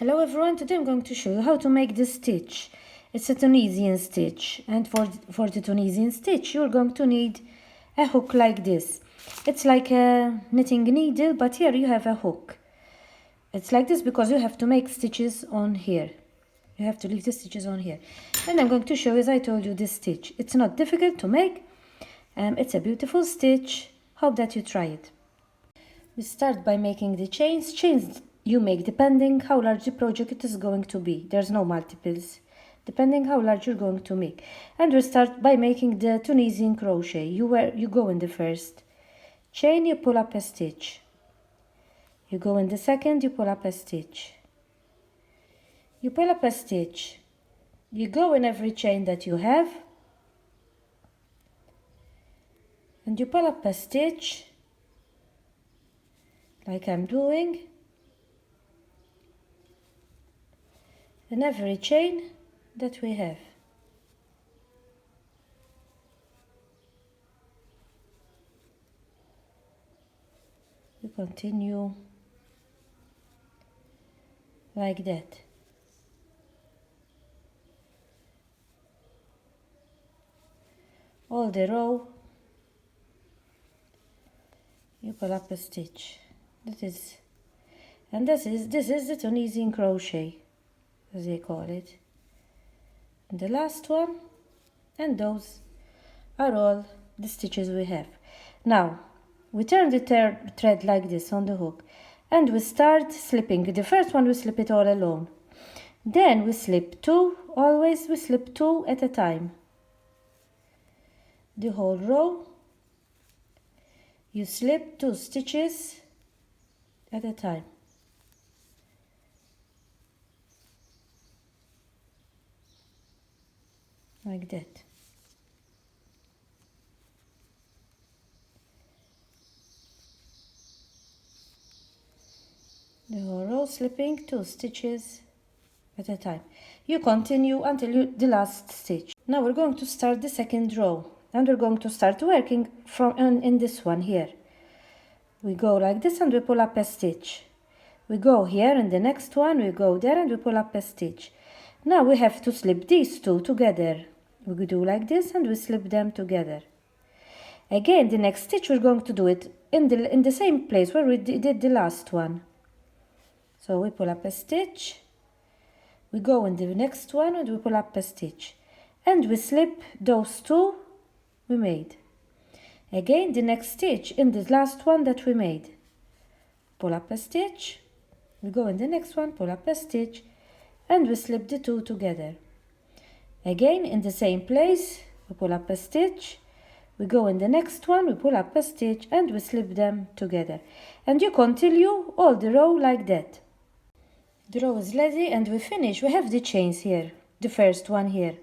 Hello everyone, today I'm going to show you how to make this stitch. It's a Tunisian stitch, and for the Tunisian stitch you're going to need a hook like this. It's like a knitting needle, but here you have a hook. It's like this because you have to make stitches on here. You have to leave the stitches on here. And I'm going to show you, as I told you, this stitch. It's not difficult to make. It's a beautiful stitch. Hope that you try it. We start by making the chains. Chains you make depending how large the project is going to be. There's no multiples, depending how large you're going to make. And we start by making the Tunisian crochet. You go in the first chain, you pull up a stitch. You go in the second, you pull up a stitch. You pull up a stitch. You go in every chain that you have, and you pull up a stitch like I'm doing in every chain that we have. You continue like that. All the row, you pull up a stitch. This is the Tunisian crochet, as they call it. And the last one, and those are all the stitches we have. Now we turn the thread like this on the hook, and we start slipping. The first one we slip it all alone, then we slip two. Always we slip two at a time. The whole row you slip 2 stitches at a time. Like that. The whole row slipping 2 stitches at a time. You continue until the last stitch. Now we're going to start the second row, and we're going to start working from in this one here. We go like this and we pull up a stitch. We go here in the next one, we go there and we pull up a stitch. Now we have to slip these two together. We do like this and we slip them together. Again, the next stitch we're going to do it in the same place where we did the last one. So we pull up a stitch, we go in the next one and we pull up a stitch, and we slip those two we made. Again, the next stitch in the last one that we made. Pull up a stitch, we go in the next one, pull up a stitch, and we slip the two together. Again, in the same place, we pull up a stitch, we go in the next one, we pull up a stitch, and we slip them together. And you continue all the row like that. The row is ready and we finish. We have the chains here, the first one here.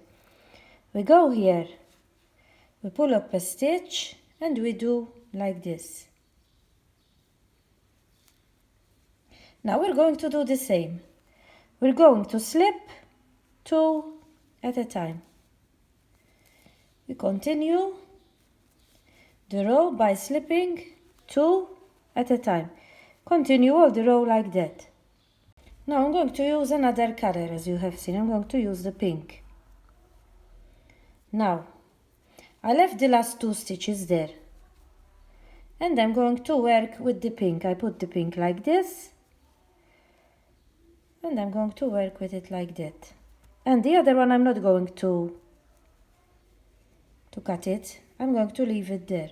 We go here, we pull up a stitch, and we do like this. Now we're going to do the same. We're going to slip 2 at a time. We continue the row by slipping 2 at a time. Continue all the row like that. Now I'm going to use another color, as you have seen. I'm going to use the pink. Now I left the last 2 stitches there, and I'm going to work with the pink. I put the pink like this, and I'm going to work with it like that. And the other one I'm not going to cut it. I'm going to leave it there.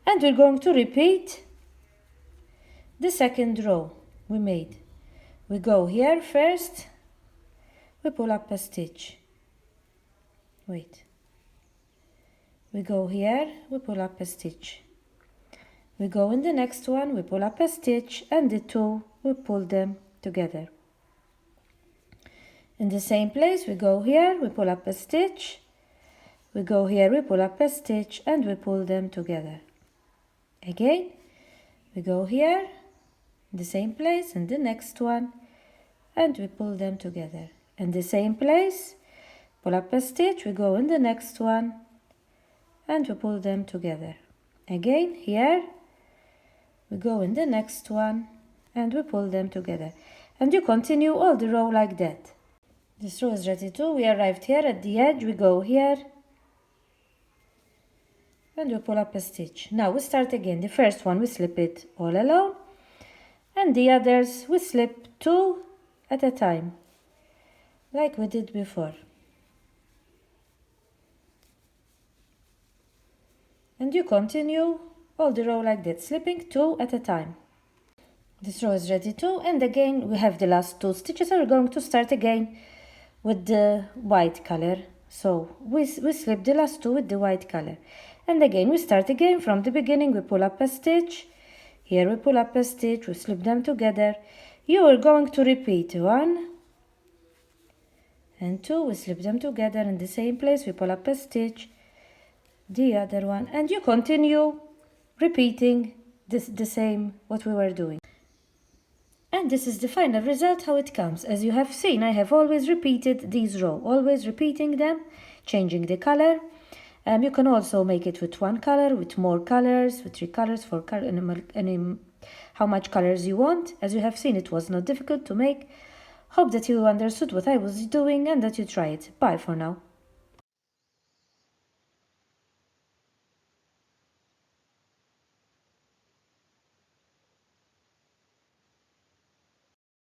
And we're going to repeat the second row we made. We go here first, we pull up a stitch. Wait. We go here, we pull up a stitch. We go in the next one, we pull up a stitch, and the two, we pull them together. In the same place, we go here, we pull up a stitch. We go here, we pull up a stitch, and we pull them together. Again, we go here, in the same place, in the next one, and we pull them together. In the same place, pull up a stitch, we go in the next one, and we pull them together. Again, here we go in the next one and we pull them together. and you continue all the row like that. This row is ready too. We arrived here at the edge, we go here and we pull up a stitch. Now we start again. The first one we slip it all alone, and the others we slip 2 at a time, like we did before. And you continue all the row like that, slipping 2 at a time. This row is ready too, and again we have the last 2 stitches, and we're going to start again with the white color. So we slip the last 2 with the white color, and again we start again from the beginning. We pull up a stitch, here we pull up a stitch, we slip them together. You are going to repeat 1 and 2, we slip them together in the same place, we pull up a stitch, the other one, and you continue repeating the same what we were doing. And this is the final result, how it comes. As you have seen, I have always repeated these rows, always repeating them, changing the color. You can also make it with 1 color, with more colors, with 3 colors, 4 colors, and how much colors you want. As you have seen, it was not difficult to make. Hope that you understood what I was doing and that you try it. Bye for now.